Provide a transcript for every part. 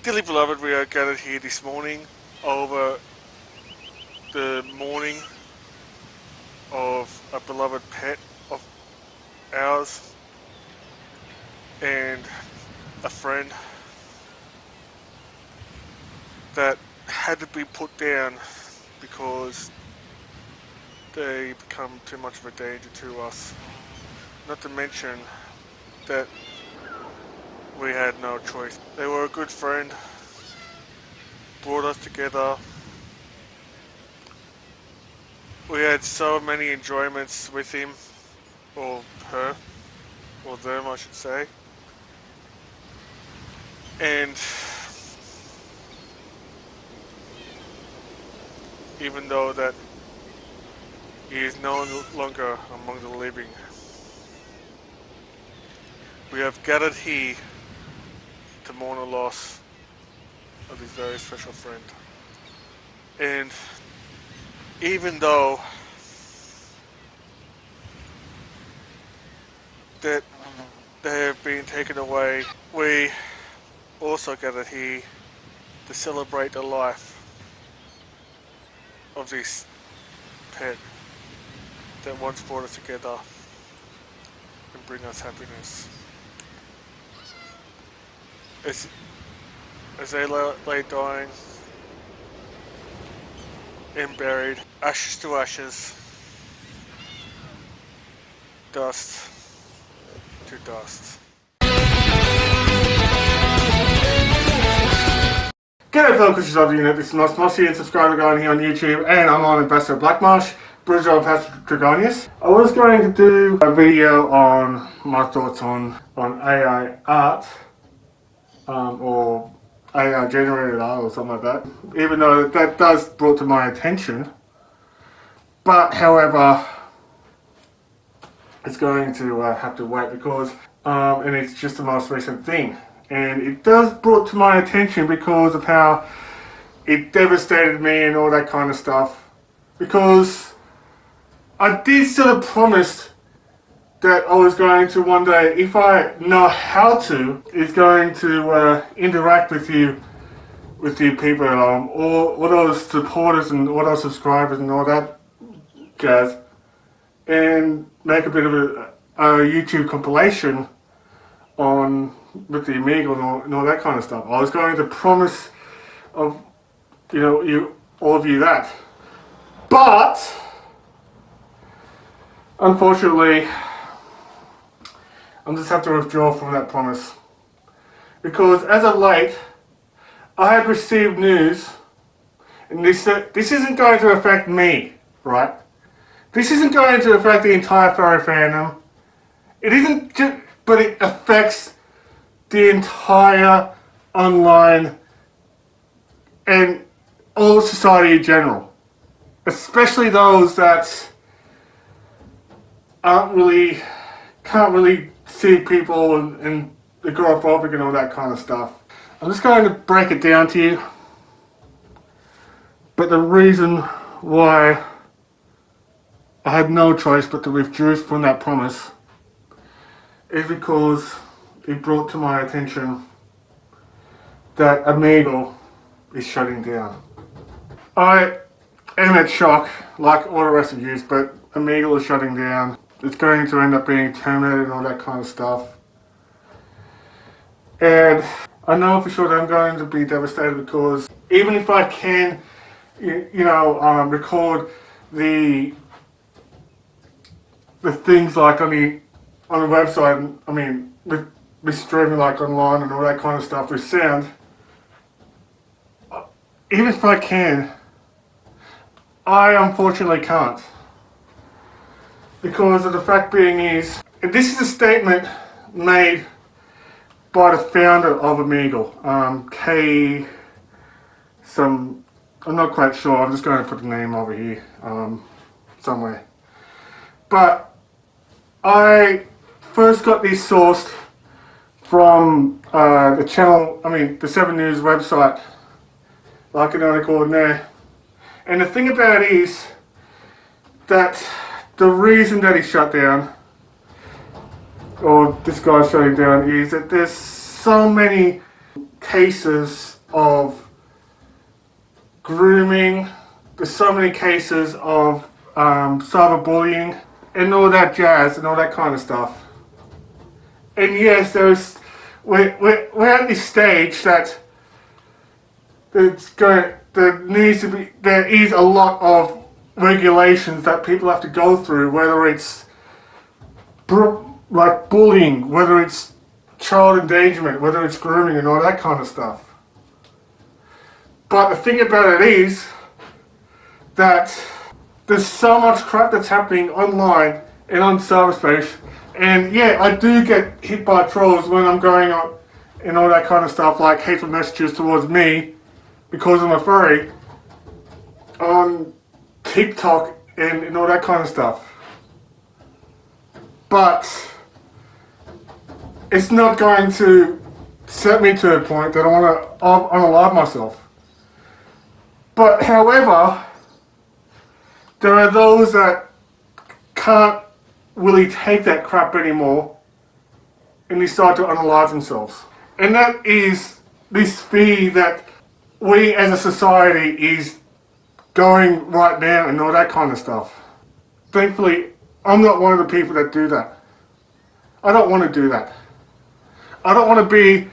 Dearly beloved, we are gathered here this morning over the mourning of a beloved pet of ours and a friend that had to be put down because they become too much of a danger to us. Not to mention that we had no choice. They were a good friend, brought us together. We had so many enjoyments with him, or her, or them I should say. And even though that he is no longer among the living, we have gathered here to mourn the loss of this very special friend. And even though that they have been taken away, we also gathered here to celebrate the life of this pet that once brought us together and bring us happiness. As they lay dying and buried, ashes to ashes, dust to dust. G'day fellow Christians of the unit, this is Mossy and subscriber going here on YouTube, and I'm on Bethesda Blackmarsh, Bruzo Dragonius. I was going to do a video on my thoughts on AI art, or AI generated art or something like that, even though that does brought to my attention. But however, it's going to have to wait because, and it's just the most recent thing. And it does brought to my attention because of how it devastated me and all that kind of stuff. Because I did sort of promise that I was going to one day, if I know how to, is going to interact with you people, all those supporters and all those subscribers and all that jazz, and make a bit of a YouTube compilation on with the Omegle and all that kind of stuff. I was going to promise of all of you that, but unfortunately, I'm just have to withdraw from that promise because as of late, I have received news, and this isn't going to affect me, right? This isn't going to affect the entire furry fandom. It isn't just, but it affects the entire online and all society in general, especially those that can't really see people and the agoraphobic and all that kind of stuff. I'm just going to break it down to you, but the reason why I had no choice but to withdraw from that promise is because it brought to my attention that Omegle is shutting down. I am at shock, like all the rest of you, but Omegle is shutting down. It's going to end up being terminated and all that kind of stuff. And I know for sure that I'm going to be devastated because even if I can, record the things like on the website, I mean, with streaming like online and all that kind of stuff with sound, even if I can, I unfortunately can't. Because of the fact being is, and this is a statement made by the founder of Omegle, I'm not quite sure, I'm just going to put the name over here, somewhere. But I first got this sourced from the channel, the 7 News website, like an article in there. And the thing about it is that the reason that he shut down, or this guy's shutting down, is that there's so many cases of grooming, there's so many cases of cyberbullying and all that jazz and all that kind of stuff. And yes, we're at this stage that there is a lot of regulations that people have to go through, whether it's like bullying, whether it's child endangerment, whether it's grooming and all that kind of stuff. But the thing about it is that there's so much crap that's happening online and on cyberspace. And yeah, I do get hit by trolls when I'm going on and all that kind of stuff, like hateful messages towards me because I'm a furry on TikTok and all that kind of stuff. But it's not going to set me to a point that I want to unalive myself. But however, there are those that can't really take that crap anymore and decide to unalive themselves. And that is this fear that we as a society is going right now and all that kind of stuff. Thankfully, I'm not one of the people that do that. I don't want to do that. I don't want to be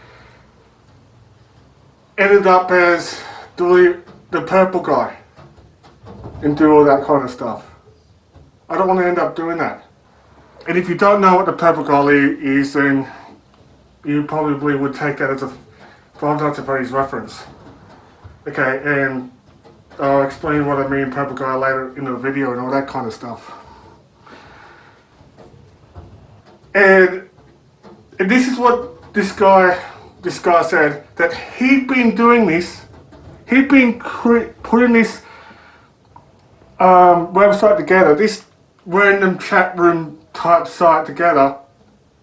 ended up as the purple guy and do all that kind of stuff. I don't want to end up doing that. And if you don't know what the purple guy is, then you probably would take that as a Five Nights at Freddy's reference. Okay, and I'll explain what I mean purple guy later in the video and all that kind of stuff. And this is what this guy said, that he'd been doing this, he'd been putting this website together, this random chat room type site together.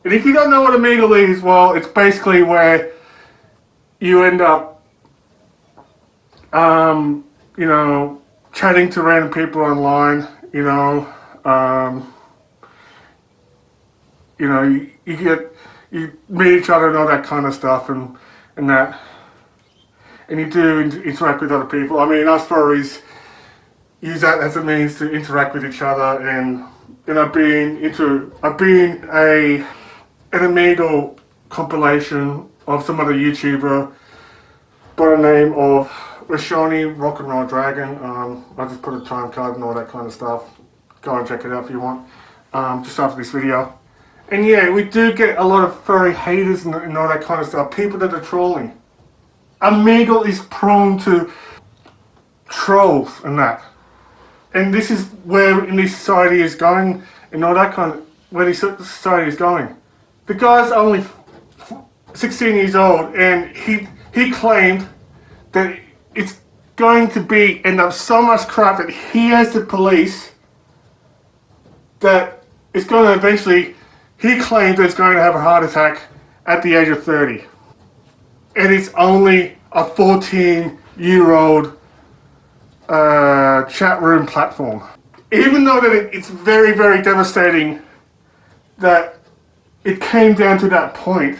And if you don't know what Omegle is, well, it's basically where you end up, chatting to random people online, you meet each other and all that kind of stuff and that. And you do interact with other people. I mean, us furries use that as a means to interact with each other, and I've been an Omegle compilation of some other YouTuber by the name of Rashoni Rock and Roll Dragon. I just put a time card and all that kind of stuff. Go and check it out if you want. Just after this video. And yeah, we do get a lot of furry haters and all that kind of stuff. People that are trolling. Omegle is prone to trolls and that. And this is where this society is going and all that kind of, where this society is going. The guy's only 16 years old and he claimed that it's going to end up so much crap that he has the police that it's going to eventually, he claimed that it's going to have a heart attack at the age of 30. And it's only a 14-year-old chat room platform. Even though that it's very, very devastating that it came down to that point.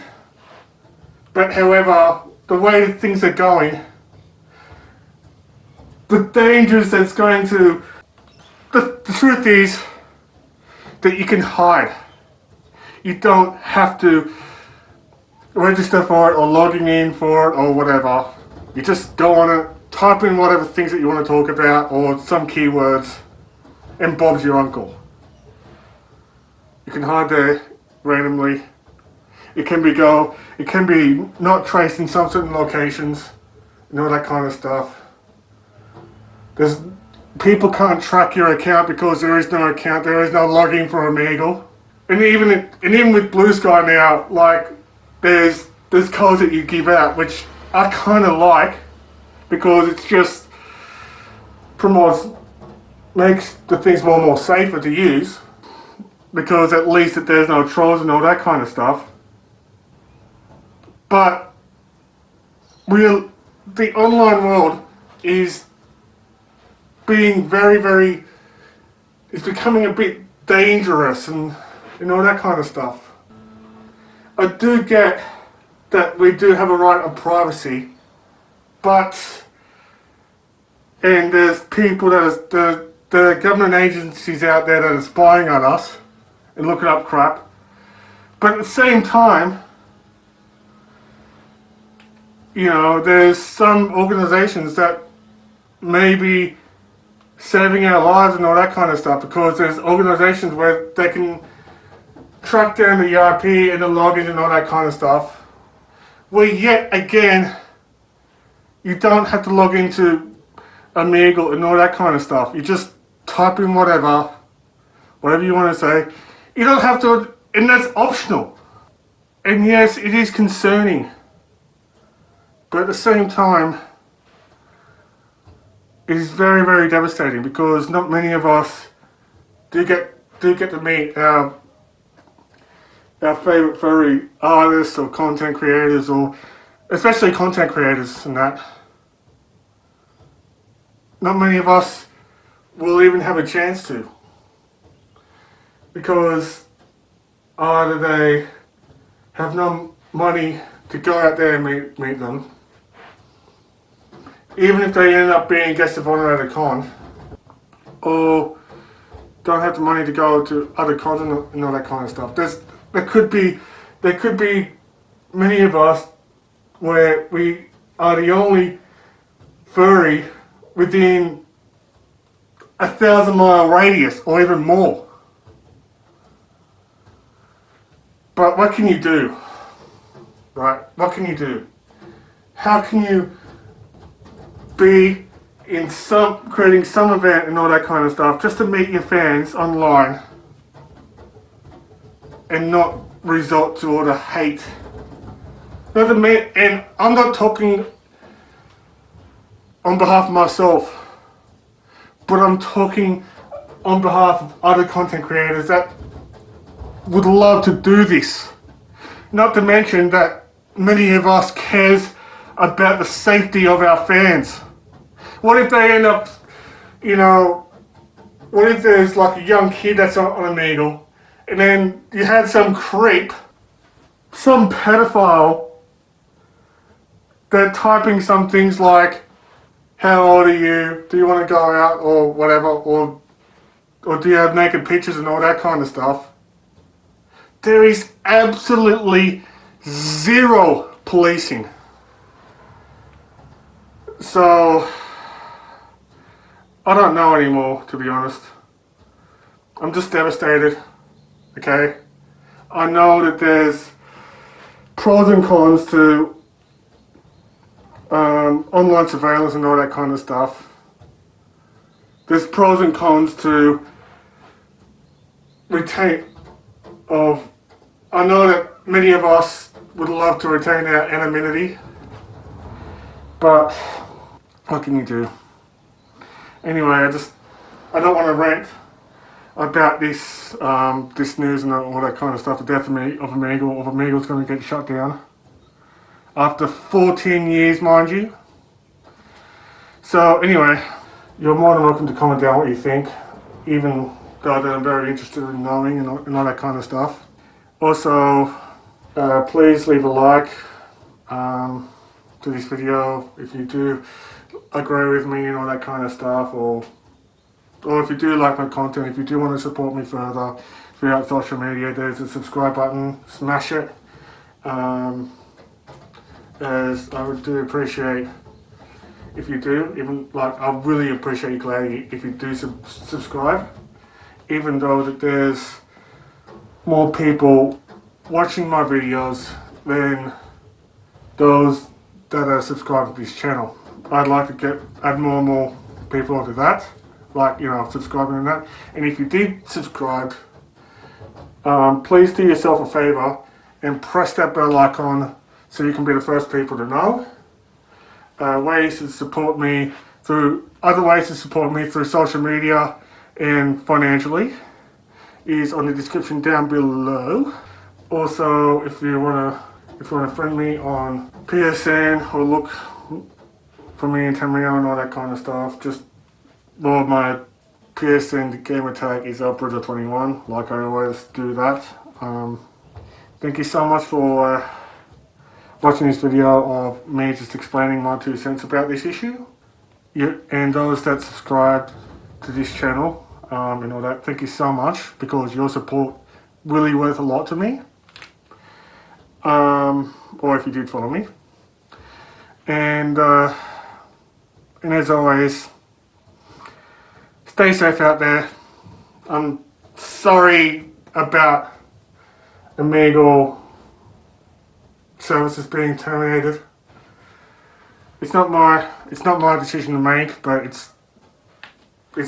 But however, the way that things are going, the dangers that's going to... The truth is that you can hide. You don't have to register for it or logging in for it or whatever. You just go on it, type in whatever things that you want to talk about or some keywords, and Bob's your uncle. You can hide there randomly. It can be not traced in some certain locations, and all that kind of stuff. People can't track your account because there is no account, there is no login for Omegle. And even with Blue Sky now, like there's codes that you give out, which I kind of like because it's just makes the things more safer to use, because at least that there's no trolls and all that kind of stuff. But the online world is being very, it's becoming a bit dangerous and all that kind of stuff. I do get that we do have a right of privacy, but and there's people that is the government agencies out there that are spying on us and looking up crap. But at the same time, you know, there's some organizations that may be saving our lives and all that kind of stuff, because there's organizations where they can track down the ERP and the logins and all that kind of stuff. Where yet again, you don't have to log into Omegle and all that kind of stuff. You just type in whatever you want to say. You don't have to, and that's optional. And yes, it is concerning. But at the same time, it is very, very devastating, because not many of us do get to meet our favourite furry artists or content creators, or especially content creators and that. Not many of us will even have a chance to, because either they have no money to go out there and meet them, even if they end up being guests of honour at a con, or don't have the money to go to other cons and all that kind of stuff. There could be many of us where we are the only furry within 1,000-mile radius or even more. But what can you do? Right? What can you do? How can you be in creating some event and all that kind of stuff just to meet your fans online and not resort to all the hate? And I'm not talking on behalf of myself, but I'm talking on behalf of other content creators that would love to do this. Not to mention that many of us cares about the safety of our fans. What if they end up, what if there's like a young kid that's on Omegle, and then you had some creep, some pedophile, that typing some things like, how old are you, do you want to go out, or whatever, or do you have naked pictures and all that kind of stuff. There is absolutely zero policing. So I don't know anymore, to be honest. I'm just devastated, okay? I know that there's pros and cons to online surveillance and all that kind of stuff. There's pros and cons to I know that many of us would love to retain our anonymity, but what can you do? Anyway, I don't want to rant about this news and all that kind of stuff. The death of Omegle's going to get shut down after 14 years, mind you. So anyway, you're more than welcome to comment down what you think, even though that I'm very interested in knowing and all that kind of stuff. Also, please leave a like to this video if you do agree with me and all that kind of stuff, or if you do like my content, if you do want to support me further throughout social media, there's a subscribe button, smash it, as I would do appreciate if you do, I really appreciate you gladly if you do subscribe, even though that there's more people watching my videos than those that are subscribed to this channel. I'd like to add more and more people onto that, subscribing and that. And if you did subscribe, please do yourself a favor and press that bell icon so you can be the first people to know. Other ways to support me through social media and financially is on the description down below. Also, if you wanna friend me on PSN or look for me in Tamriel and all that kind of stuff, my PSN gamer tag is Bruzo 21, like I always do that. Thank you so much for watching this video of me just explaining my 2 cents about this issue. And those that subscribe to this channel and all that, thank you so much, because your support really worth a lot to me. Or if you did follow me. And as always, stay safe out there. I'm sorry about Omegle services being terminated. It's not my decision to make, but it's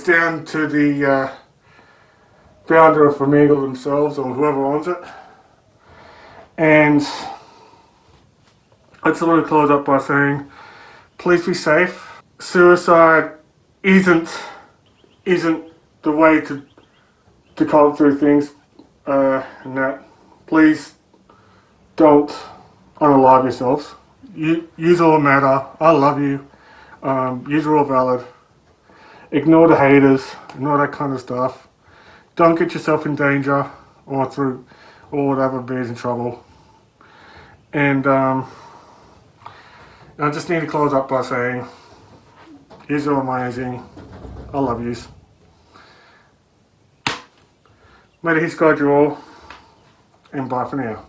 down to the founder of Omegle themselves, or whoever owns it. And I just want to close up by saying, please be safe. Suicide isn't the way to cope through things. And that, please don't unalive yourselves. Yous all matter. I love you. Yous are all valid. Ignore the haters. Ignore that kind of stuff. Don't get yourself in danger or whatever beers in trouble. And I just need to close up by saying, yous are amazing. I love yous. May He guide you all, and bye for now.